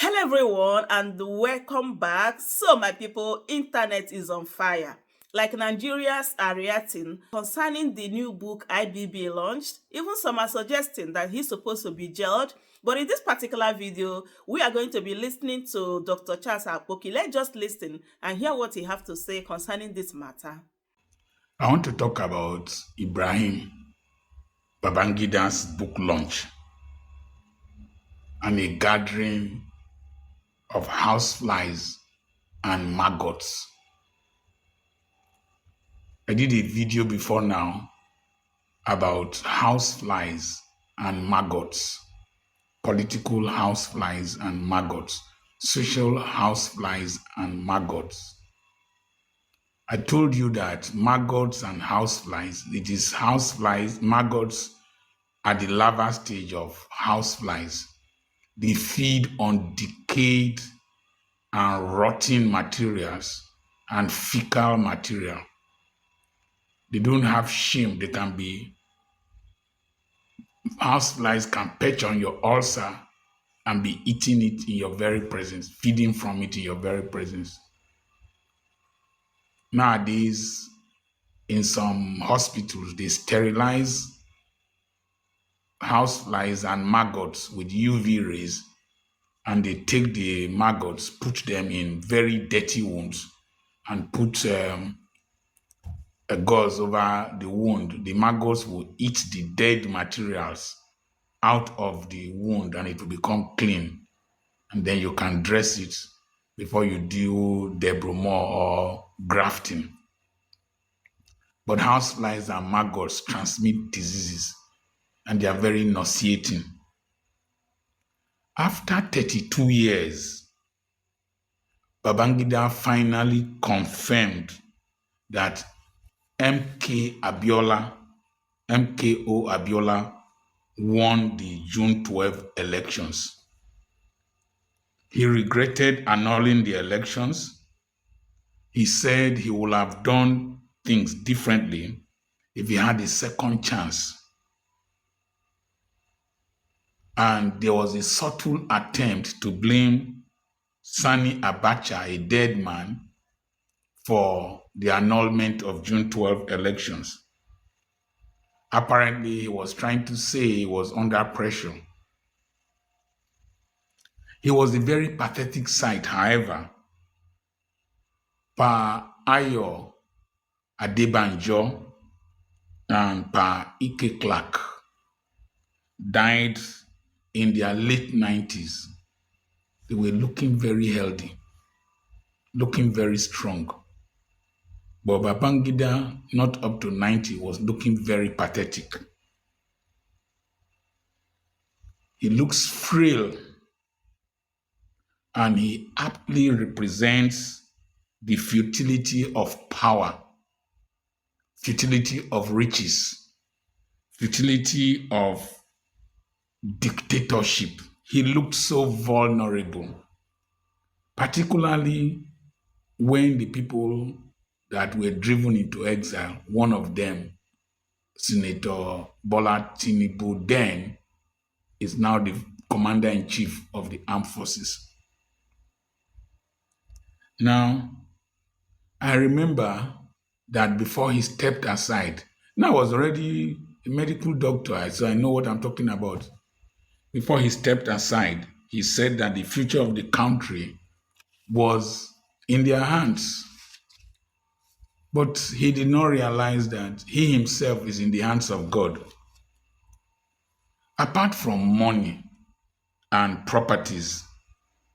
Hello everyone and welcome back. So my people, internet is on fire. Like Nigerians are reacting concerning the new book IBB launched. Even some are suggesting that he's supposed to be jailed. But in this particular video, we are going to be listening to Dr. Charles Apoki. Let's just listen and hear what he have to say concerning this matter. I want to talk about Ibrahim Babangida's book launch and a gathering of houseflies and maggots. I did a video before now about houseflies and maggots, political houseflies and maggots, social houseflies and maggots. I told you that maggots and houseflies, it is houseflies, maggots at the larval stage of houseflies. They feed on decayed and rotting materials and fecal material. They don't have shame. They can be, houseflies can perch on your ulcer and be eating it in your very presence, feeding from it in your very presence. Nowadays, in some hospitals, they sterilize houseflies and maggots with UV rays, and they take the maggots, put them in very dirty wounds, and put a gauze over the wound. The maggots will eat the dead materials out of the wound, and it will become clean. And then you can dress it before you do debridement or grafting. But houseflies and maggots transmit diseases, and they are very nauseating. After 32 years, Babangida finally confirmed that MKO Abiola won the June 12 elections. He regretted annulling the elections. He said he would have done things differently if he had a second chance. And there was a subtle attempt to blame Sani Abacha, a dead man, for the annulment of June 12 elections. Apparently, he was trying to say he was under pressure. He was a very pathetic sight, however. Pa Ayo Adebanjo and Pa Ike Clark died in their late 90s. They were looking very healthy, looking very strong. But Babangida, not up to 90, was looking very pathetic. He looks frail, and he aptly represents the futility of power, futility of riches, futility of dictatorship. He looked so vulnerable, particularly when the people that were driven into exile, one of them, Senator Bola Tinubu, then is now the commander-in-chief of the armed forces. Now, I remember that before he stepped aside, now I was already a medical doctor, so I know what I'm talking about. Before he stepped aside, he said that the future of the country was in their hands. But he did not realize that he himself is in the hands of God. Apart from money and properties,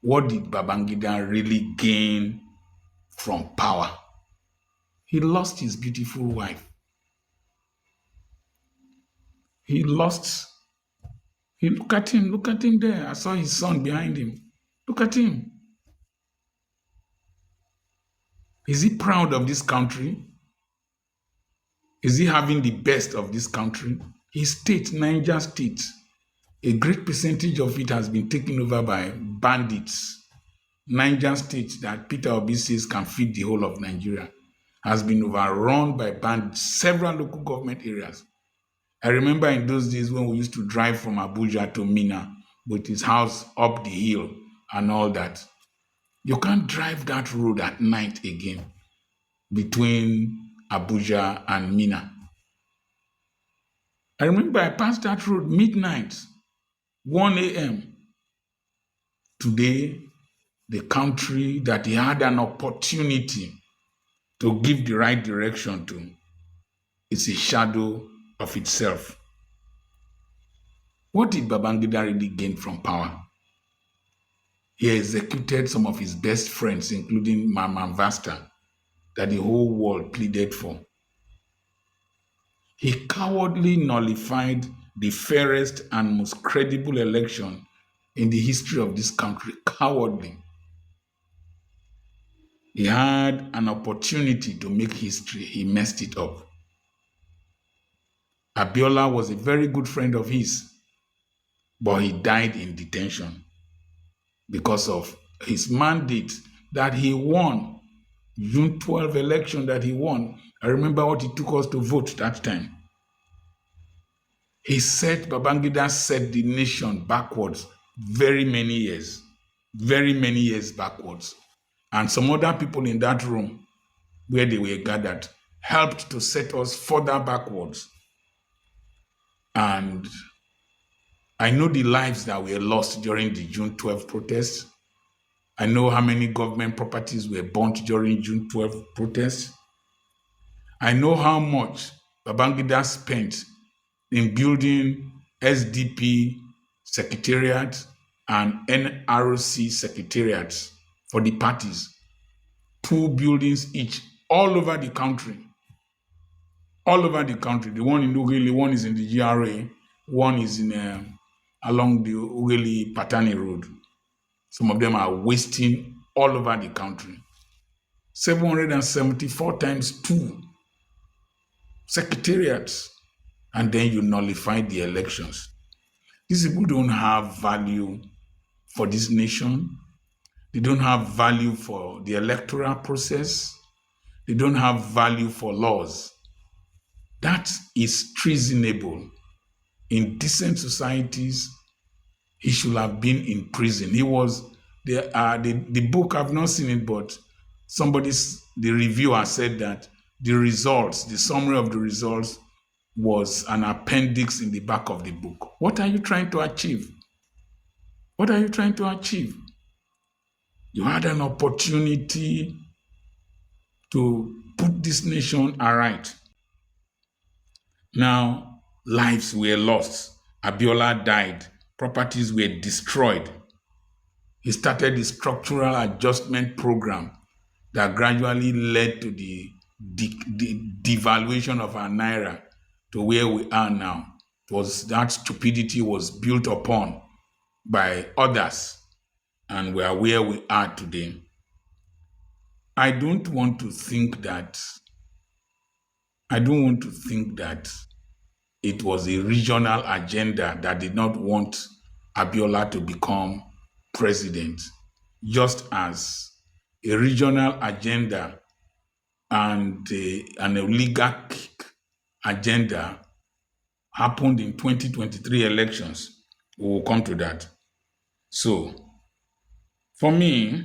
what did Babangida really gain from power? He lost his beautiful wife. Look at him there. I saw his son behind him. Look at him. Is he proud of this country? Is he having the best of this country? His state, Niger State, a great percentage of it has been taken over by bandits. Niger State, that Peter Obi says can feed the whole of Nigeria, has been overrun by bandits, several local government areas. I remember in those days when we used to drive from Abuja to Mina with his house up the hill and all that. You can't drive that road at night again between Abuja and Mina. I remember I passed that road midnight, 1 a.m. Today, the country that he had an opportunity to give the right direction to is a shadow of itself. What did Babangida really gain from power? He executed some of his best friends, including Mama Vasta, that the whole world pleaded for. He cowardly nullified the fairest and most credible election in the history of this country. Cowardly. He had an opportunity to make history. He messed it up. Abiola was a very good friend of his, but he died in detention because of his mandate that he won. June 12 election that he won. I remember what it took us to vote that time. Babangida set the nation backwards very many years backwards. And some other people in that room where they were gathered helped to set us further backwards. And I know the lives that were lost during the June 12 protests. I know how many government properties were burnt during June 12 protests. I know how much Babangida spent in building SDP secretariat and NRC secretariats for the parties. 2 buildings each, all over the country. All over the country. The one in Ughelli, one is in the GRA, one is in along the Ughelli-Patani Road. Some of them are wasting all over the country. 774 times 2 secretariats, and then you nullify the elections. These people don't have value for this nation. They don't have value for the electoral process. They don't have value for laws. That is treasonable. In decent societies, he should have been in prison. He was, the book, I've not seen it, but the reviewer said that the summary of the results was an appendix in the back of the book. What are you trying to achieve? What are you trying to achieve? You had an opportunity to put this nation aright. Now, lives were lost. Abiola died. Properties were destroyed. He started the structural adjustment program that gradually led to the devaluation of our naira to where we are now. That stupidity was built upon by others, and we are where we are today. I don't want to think that it was a regional agenda that did not want Abiola to become president, just as a regional agenda and an oligarchic agenda happened in 2023 elections. We will come to that. So, for me,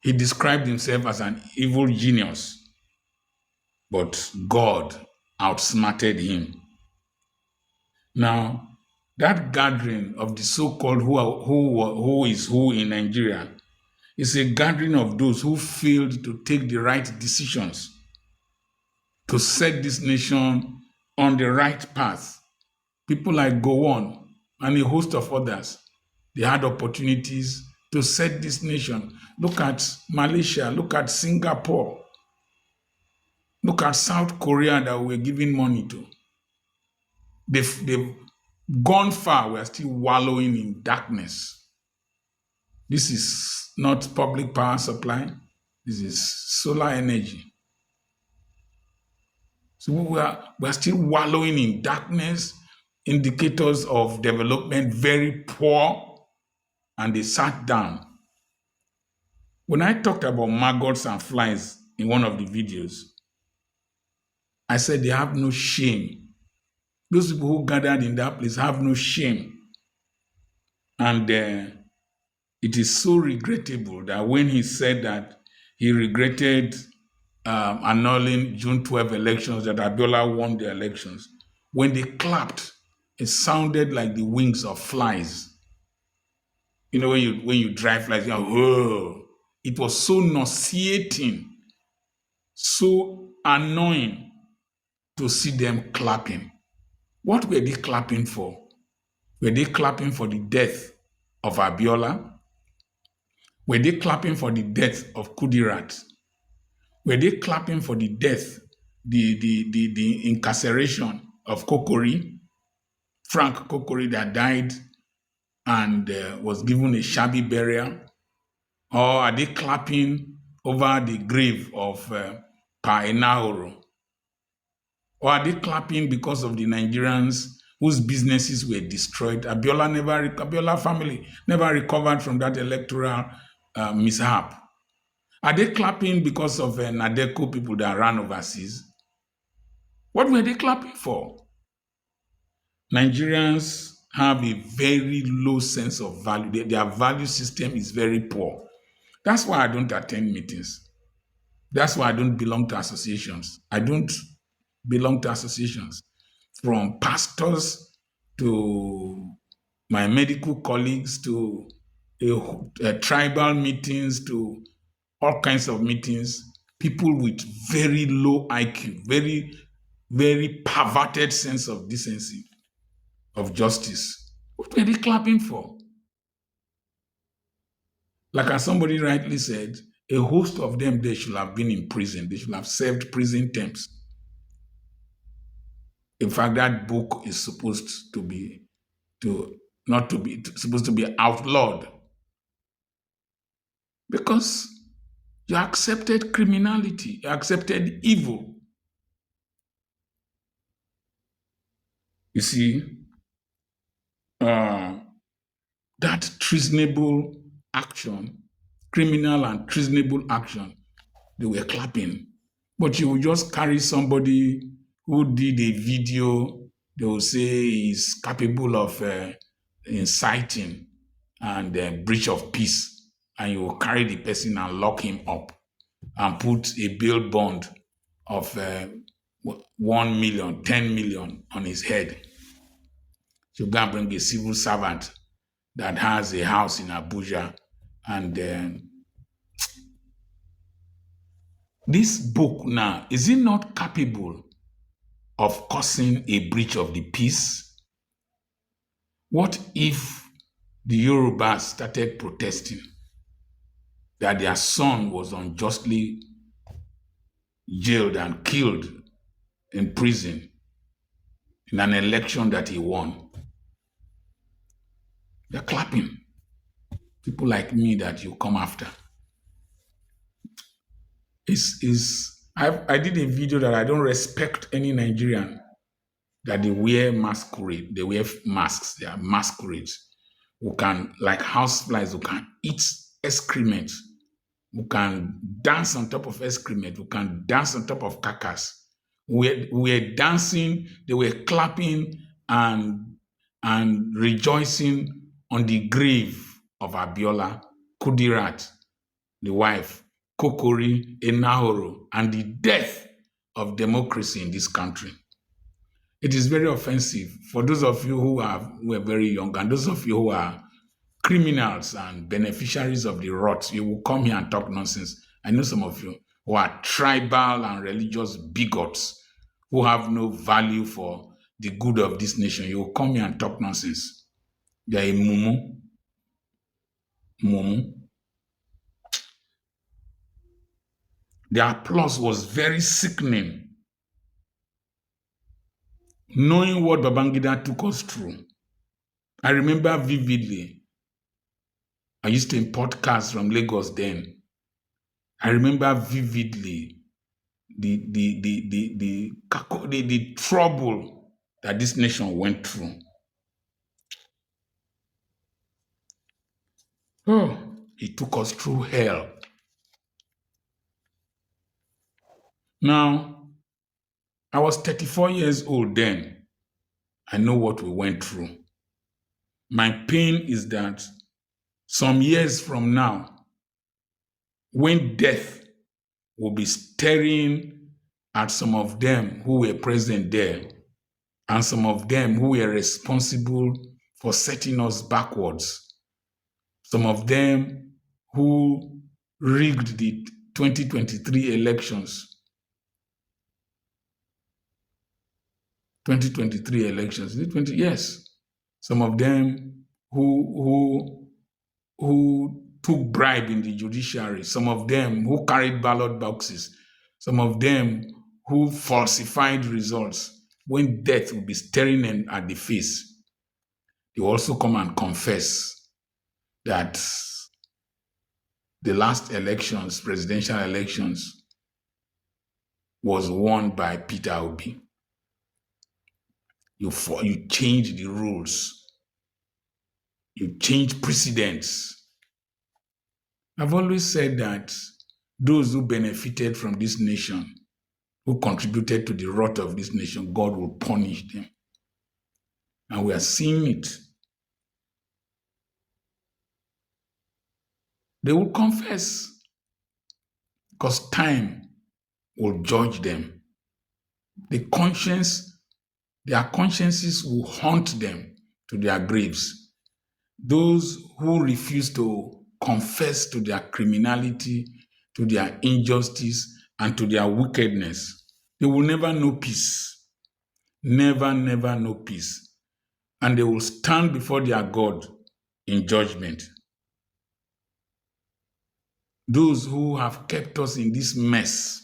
he described himself as an evil genius, but God outsmarted him. Now, that gathering of the so-called who is who in Nigeria is a gathering of those who failed to take the right decisions to set this nation on the right path. People like Gowon and a host of others, they had opportunities to set this nation. Look at Malaysia, look at Singapore, look at South Korea that we're giving money to. They've gone far. We're still wallowing in darkness. This is not public power supply. This is solar energy. So we're still wallowing in darkness. Indicators of development very poor, and they sat down. When I talked about maggots and flies in one of the videos, I said they have no shame. Those people who gathered in that place have no shame. And It is so regrettable that when he said that he regretted annulling June 12 elections, that Abiola won the elections, when they clapped, it sounded like the wings of flies. You know, when you drive flies, you know, whoa. It was so nauseating, so annoying to see them clapping. What were they clapping for? Were they clapping for the death of Abiola? Were they clapping for the death of Kudirat? Were they clapping for the death, the incarceration of Kokori, Frank Kokori, that died and was given a shabby burial? Or are they clapping over the grave of Pa Enahoro? Or are they clapping because of the Nigerians whose businesses were destroyed? Abiola family never recovered from that electoral mishap. Are they clapping because of Nadeco people that ran overseas? What were they clapping for? Nigerians have a very low sense of value. Their value system is very poor. That's why I don't attend meetings. That's why I don't belong to associations. I don't belong to associations. From pastors to my medical colleagues to tribal meetings to all kinds of meetings, people with very low IQ, very, very perverted sense of decency, of justice. What were they clapping for? Like as somebody rightly said, a host of them, they should have been in prison. They should have served prison terms. In fact, that book is supposed to be to not to be supposed to be outlawed because you accepted criminality, you accepted evil. You see, uh, that treasonable action, criminal and treasonable action, they were clapping. But you will just carry somebody who did a video, they will say is capable of inciting and breach of peace, and you will carry the person and lock him up and put a bail bond of 1 million, 10 million on his head. So go and bring a civil servant that has a house in Abuja. And this book now, is it not capable of causing a breach of the peace? What if the Yorubas started protesting that their son was unjustly jailed and killed in prison in an election that he won? They're clapping. People like me that you come after. I did a video that I don't respect any Nigerian that they wear masquerade, they wear masks, they are masquerades who can, like houseflies, who can eat excrement, who can dance on top of excrement, who can dance on top of carcass. We were dancing, they were clapping and rejoicing on the grave of Abiola, Kudirat, the wife, Kokori, Enahoro, and the death of democracy in this country. It is very offensive for those of you who are very young and those of you who are criminals and beneficiaries of the rot. You will come here and talk nonsense. I know some of you who are tribal and religious bigots who have no value for the good of this nation. You will come here and talk nonsense. They are a mumu. Mumu. The applause was very sickening. Knowing what Babangida took us through. I remember vividly. I used to import cars from Lagos then. I remember vividly the trouble that this nation went through. Oh, he took us through hell. Now, I was 34 years old then. I know what we went through. My pain is that some years from now, when death will be staring at some of them who were present there and some of them who were responsible for setting us backwards, some of them who rigged the 2023 elections. 2023 elections. Is it 20? Yes. Some of them who took bribe in the judiciary, some of them who carried ballot boxes, some of them who falsified results. When death will be staring them at the face, they also come and confess that the last elections, presidential elections, was won by Peter Obi. You change the rules. You change precedents. I've always said that those who benefited from this nation, who contributed to the rot of this nation, God will punish them. And we are seeing it. They will confess because time will judge them. Their consciences will haunt them to their graves. Those who refuse to confess to their criminality, to their injustice, and to their wickedness, they will never know peace. Never, never know peace. And they will stand before their God in judgment. Those who have kept us in this mess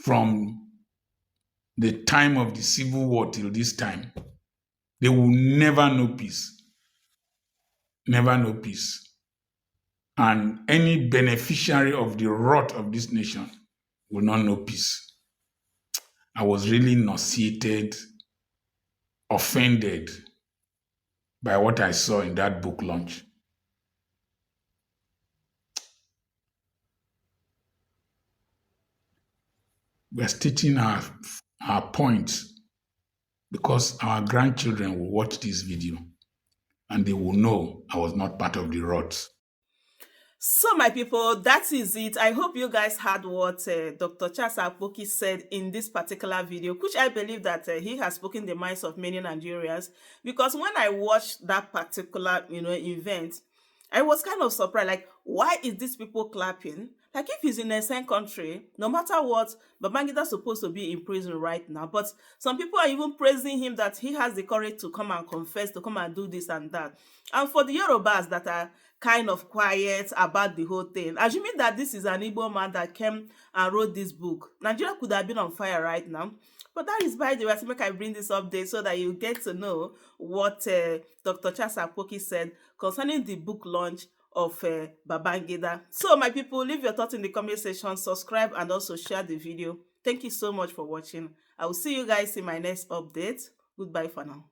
from the time of the Civil War till this time, they will never know peace. Never know peace. And any beneficiary of the rot of this nation will not know peace. I was really nauseated, offended by what I saw in that book launch. We're stating our points because our grandchildren will watch this video and they will know I was not part of the rot. So, my people, that is it. I hope you guys heard what Dr. Charles Apoki said in this particular video, which I believe that he has spoken the minds of many Nigerians. Because when I watched that particular, event, I was kind of surprised. Like, why is these people clapping? Like, if he's in a same country, no matter what, Babangida's supposed to be in prison right now. But some people are even praising him that he has the courage to come and confess, to come and do this and that. And for the Yorubas that are kind of quiet about the whole thing, assuming that this is an Igbo man that came and wrote this book, Nigeria could have been on fire right now. But that is by the way, I make I bring this update so that you get to know what Dr. Charles Apoki said concerning the book launch of Babangida. So my people, leave your thoughts in the comment section, subscribe, and also share the video. Thank you so much for watching. I will see you guys in my next update. Goodbye for now.